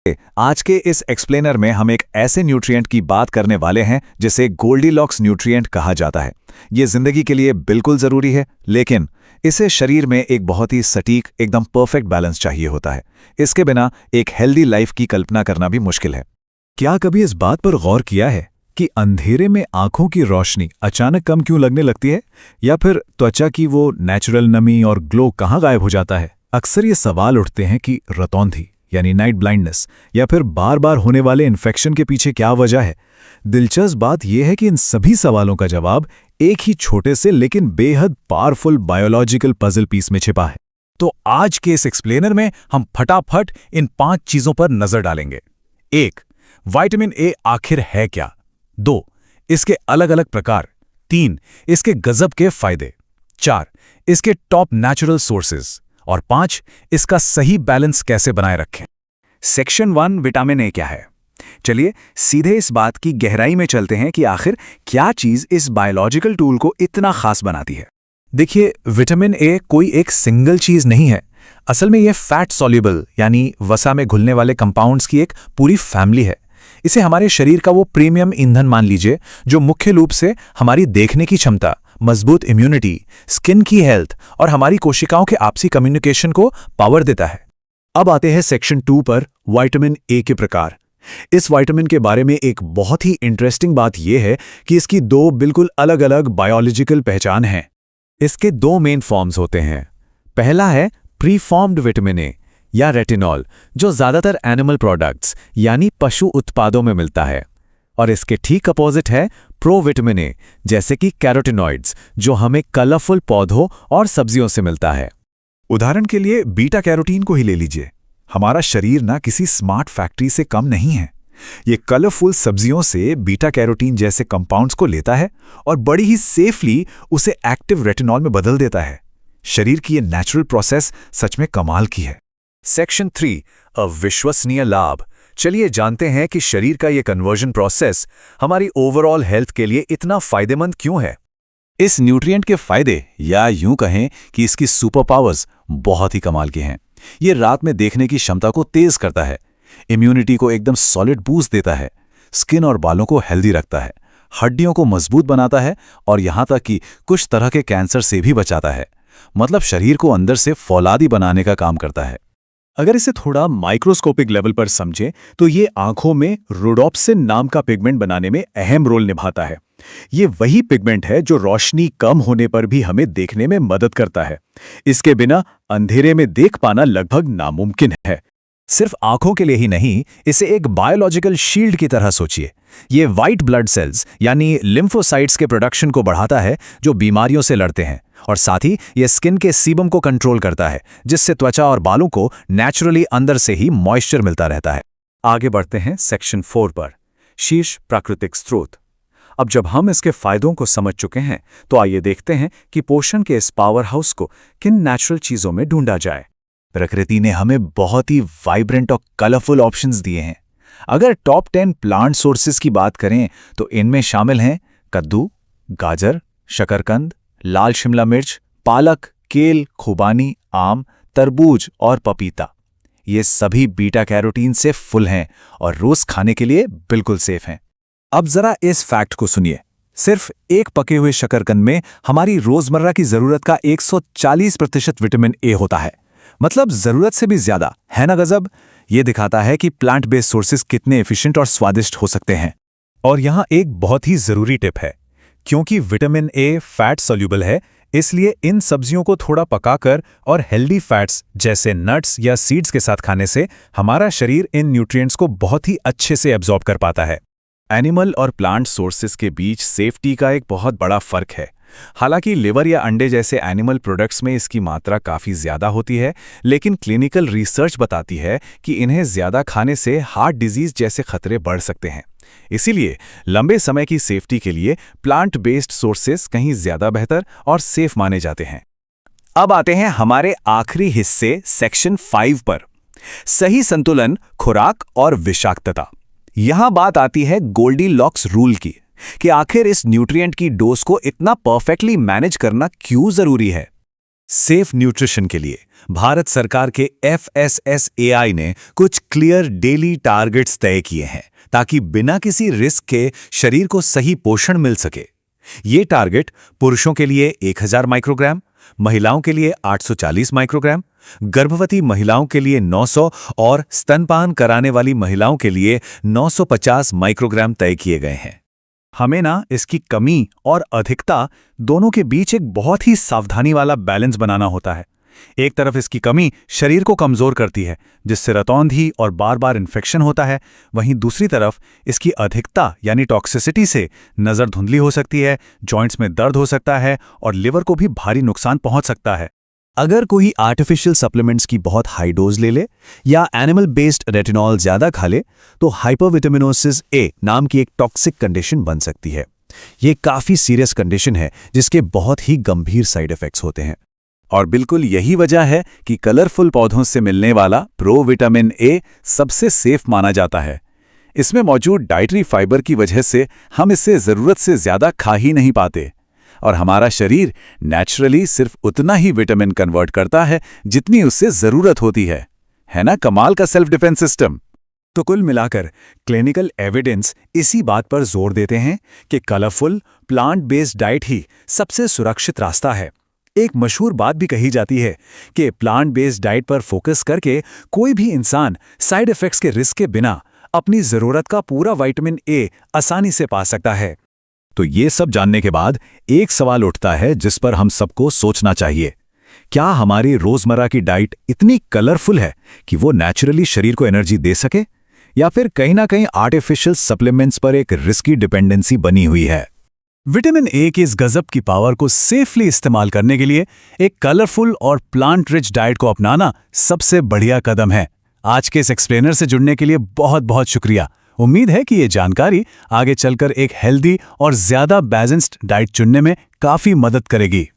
आज के इस एक्सप्लेनर में हम एक ऐसे न्यूट्रिएंट की बात करने वाले हैं जिसे गोल्डीलॉक्स न्यूट्रिएंट कहा जाता है। ये जिंदगी के लिए बिल्कुल जरूरी है, लेकिन इसे शरीर में एक बहुत ही सटीक, एकदम परफेक्ट बैलेंस चाहिए होता है। इसके बिना एक हेल्दी लाइफ की कल्पना करना भी मुश्किल है। क्या कभी इस बात पर गौर किया है कि अंधेरे में आंखों की रोशनी अचानक कम क्यों लगने लगती है, या फिर त्वचा की वो नेचुरल नमी और ग्लो कहाँ गायब हो जाता है? अक्सर ये सवाल उठते हैं कि रतौंधी यानी नाइट ब्लाइंडनेस या फिर बार बार होने वाले इन्फेक्शन के पीछे क्या वजह है। दिलचस्प बात यह है कि इन सभी सवालों का जवाब एक ही छोटे से लेकिन बेहद पावरफुल बायोलॉजिकल पजल पीस में छिपा है। तो आज के इस एक्सप्लेनर में हम फटाफट इन 5 चीजों पर नजर डालेंगे। 1. विटामिन ए आखिर है क्या? 2. इसके अलग अलग प्रकार। 3. इसके गजब के फायदे। 4. इसके टॉप नेचुरल सोर्सेज। और 5. इसका सही बैलेंस कैसे बनाए रखें। सेक्शन 1 विटामिन ए क्या है? चलिए सीधे इस बात की गहराई में चलते हैं कि आखिर क्या चीज इस बायोलॉजिकल टूल को इतना खास बनाती है। देखिए, विटामिन ए कोई एक सिंगल चीज नहीं है। असल में यह फैट सॉल्युबल यानी वसा में घुलने वाले कंपाउंड्स की एक पूरी फैमिली है। इसे हमारे शरीर का वो प्रीमियम ईंधन मान लीजिए जो मुख्य रूप से हमारी देखने की क्षमता, मजबूत इम्यूनिटी, स्किन की हेल्थ और हमारी कोशिकाओं के आपसी कम्युनिकेशन को पावर देता है। अब आते हैं सेक्शन 2 पर, विटामिन ए के प्रकार। इस विटामिन के बारे में एक बहुत ही इंटरेस्टिंग बात यह है कि इसकी 2 बिल्कुल अलग अलग बायोलॉजिकल पहचान हैं। इसके 2 मेन फॉर्म्स होते हैं। पहला है प्रीफॉर्म्ड विटामिन ए या रेटिनॉल, जो ज्यादातर एनिमल प्रोडक्ट्स यानी पशु उत्पादों में मिलता है। और इसके ठीक अपोजिट है प्रोविटामिन ए, जैसे कि कैरोटिनॉइड्स, जो हमें कलरफुल पौधों और सब्जियों से मिलता है। उदाहरण के लिए बीटा कैरोटीन को ही ले लीजिए। हमारा शरीर ना किसी स्मार्ट फैक्ट्री से कम नहीं है। ये कलरफुल सब्जियों से बीटा कैरोटीन जैसे कंपाउंड्स को लेता है और बड़ी ही सेफली उसे एक्टिव रेटिनॉल में बदल देता है। शरीर की ये नेचुरल प्रोसेस सच में कमाल की है। सेक्शन 3 अविश्वसनीय लाभ। चलिए जानते हैं कि शरीर का ये कन्वर्जन प्रोसेस हमारी ओवरऑल हेल्थ के लिए इतना फायदेमंद क्यों है। इस न्यूट्रिएंट के फायदे, या यूं कहें कि इसकी सुपर पावर्स, बहुत ही कमाल के हैं। ये रात में देखने की क्षमता को तेज करता है, इम्यूनिटी को एकदम सॉलिड बूस्ट देता है, स्किन और बालों को हेल्दी रखता है, हड्डियों को मजबूत बनाता है और यहां तक कि कुछ तरह के कैंसर से भी बचाता है। मतलब शरीर को अंदर से फौलादी बनाने का काम करता है। अगर इसे थोड़ा माइक्रोस्कोपिक लेवल पर समझें तो ये आंखों में रोडोप्सिन नाम का पिगमेंट बनाने में अहम रोल निभाता है। ये वही पिगमेंट है जो रोशनी कम होने पर भी हमें देखने में मदद करता है। इसके बिना अंधेरे में देख पाना लगभग नामुमकिन है। सिर्फ आंखों के लिए ही नहीं, इसे एक बायोलॉजिकल शील्ड की तरह सोचिए। ये व्हाइट ब्लड सेल्स यानी लिम्फोसाइट्स के प्रोडक्शन को बढ़ाता है, जो बीमारियों से लड़ते हैं, और साथ ही ये स्किन के सीबम को कंट्रोल करता है, जिससे त्वचा और बालों को नेचुरली अंदर से ही मॉइस्चर मिलता रहता है। आगे बढ़ते हैं सेक्शन 4 पर, शीर्ष प्राकृतिक स्रोत। अब जब हम इसके फायदों को समझ चुके हैं तो आइए देखते हैं कि पोषण के इस पावर हाउस को किन नेचुरल चीजों में ढूंढा जाए। प्रकृति ने हमें बहुत ही वाइब्रेंट और कलरफुल ऑप्शंस दिए हैं। अगर टॉप 10 प्लांट सोर्सेज की बात करें तो इनमें शामिल हैं कद्दू, गाजर, शकरकंद, लाल शिमला मिर्च, पालक, केल, खुबानी, आम, तरबूज और पपीता। ये सभी बीटा कैरोटीन से फुल हैं और रोज खाने के लिए बिल्कुल सेफ हैं। अब जरा इस फैक्ट को सुनिए। सिर्फ एक पके हुए शकरकंद में हमारी रोजमर्रा की जरूरत का 140% विटामिन ए होता है। मतलब जरूरत से भी ज्यादा, है ना गजब? ये दिखाता है कि प्लांट बेस्ड सोर्सेज कितने एफिशिएंट और स्वादिष्ट हो सकते हैं। और यहां एक बहुत ही जरूरी टिप है, क्योंकि विटामिन ए फैट सॉल्युबल है, इसलिए इन सब्जियों को थोड़ा पकाकर और हेल्दी फैट्स जैसे नट्स या सीड्स के साथ खाने से हमारा शरीर इन न्यूट्रिएंट्स को बहुत ही अच्छे से एब्जॉर्ब कर पाता है। एनिमल और प्लांट सोर्सेज के बीच सेफ्टी का एक बहुत बड़ा फर्क है। हालांकि लिवर या अंडे जैसे एनिमल प्रोडक्ट्स में इसकी मात्रा काफ़ी ज़्यादा होती है, लेकिन क्लिनिकल रिसर्च बताती है कि इन्हें ज़्यादा खाने से हार्ट डिजीज़ जैसे खतरे बढ़ सकते हैं। इसीलिए लंबे समय की सेफ्टी के लिए प्लांट बेस्ड सोर्सेज कहीं ज़्यादा बेहतर और सेफ माने जाते हैं। अब आते हैं हमारे आखिरी हिस्से सेक्शन 5 पर, सही संतुलन, खुराक और विषाक्तता। यहां बात आती है गोल्डीलॉक्स रूल की, कि आखिर इस न्यूट्रिएंट की डोज को इतना परफेक्टली मैनेज करना क्यों जरूरी है। सेफ न्यूट्रिशन के लिए भारत सरकार के FSSAI ने कुछ क्लियर डेली टारगेट्स तय किए हैं ताकि बिना किसी रिस्क के शरीर को सही पोषण मिल सके। ये टारगेट पुरुषों के लिए 1000 माइक्रोग्राम, महिलाओं के लिए 840 माइक्रोग्राम, गर्भवती महिलाओं के लिए 900 और स्तनपान कराने वाली महिलाओं के लिए 950 माइक्रोग्राम तय किए गए हैं। हमें ना इसकी कमी और अधिकता दोनों के बीच एक बहुत ही सावधानी वाला बैलेंस बनाना होता है। एक तरफ इसकी कमी शरीर को कमजोर करती है, जिससे रतौंधी और बार बार इन्फेक्शन होता है। वहीं दूसरी तरफ इसकी अधिकता यानी टॉक्सिसिटी से नज़र धुंधली हो सकती है, जॉइंट्स में दर्द हो सकता है और लिवर को भी भारी नुकसान पहुंच सकता है। अगर कोई आर्टिफिशियल सप्लीमेंट्स की बहुत हाई डोज ले ले या एनिमल बेस्ड रेटिनॉल ज्यादा खा ले तो हाइपरविटामिनोसिस ए नाम की एक टॉक्सिक कंडीशन बन सकती है। ये काफी सीरियस कंडीशन है जिसके बहुत ही गंभीर साइड इफेक्ट्स होते हैं। और बिल्कुल यही वजह है कि कलरफुल पौधों से मिलने वाला प्रो विटामिन ए सबसे सेफ माना जाता है। इसमें मौजूद डाइटरी फाइबर की वजह से हम इससे ज़रूरत से ज़्यादा खा ही नहीं पाते और हमारा शरीर नेचुरली सिर्फ उतना ही विटामिन कन्वर्ट करता है जितनी उससे ज़रूरत होती है ना कमाल का सेल्फ डिफेंस सिस्टम। तो कुल मिलाकर क्लिनिकल एविडेंस इसी बात पर जोर देते हैं कि कलरफुल प्लांट बेस्ड डाइट ही सबसे सुरक्षित रास्ता है। एक मशहूर बात भी कही जाती है कि प्लांट बेस्ड डाइट पर फोकस करके कोई भी इंसान साइड इफेक्ट्स के रिस्क के बिना अपनी ज़रूरत का पूरा विटामिन ए आसानी से पा सकता है। तो ये सब जानने के बाद एक सवाल उठता है जिस पर हम सबको सोचना चाहिए। क्या हमारी रोजमर्रा की डाइट इतनी कलरफुल है कि वो नेचुरली शरीर को एनर्जी दे सके, या फिर कहीं ना कहीं आर्टिफिशियल सप्लीमेंट्स पर एक रिस्की डिपेंडेंसी बनी हुई है? विटामिन ए की इस गजब की पावर को सेफली इस्तेमाल करने के लिए एक कलरफुल और प्लांट रिच डाइट को अपनाना सबसे बढ़िया कदम है। आज के इस एक्सप्लेनर से जुड़ने के लिए बहुत बहुत शुक्रिया। उम्मीद है कि ये जानकारी आगे चलकर एक हेल्दी और ज्यादा बैलेंस्ड डाइट चुनने में काफी मदद करेगी।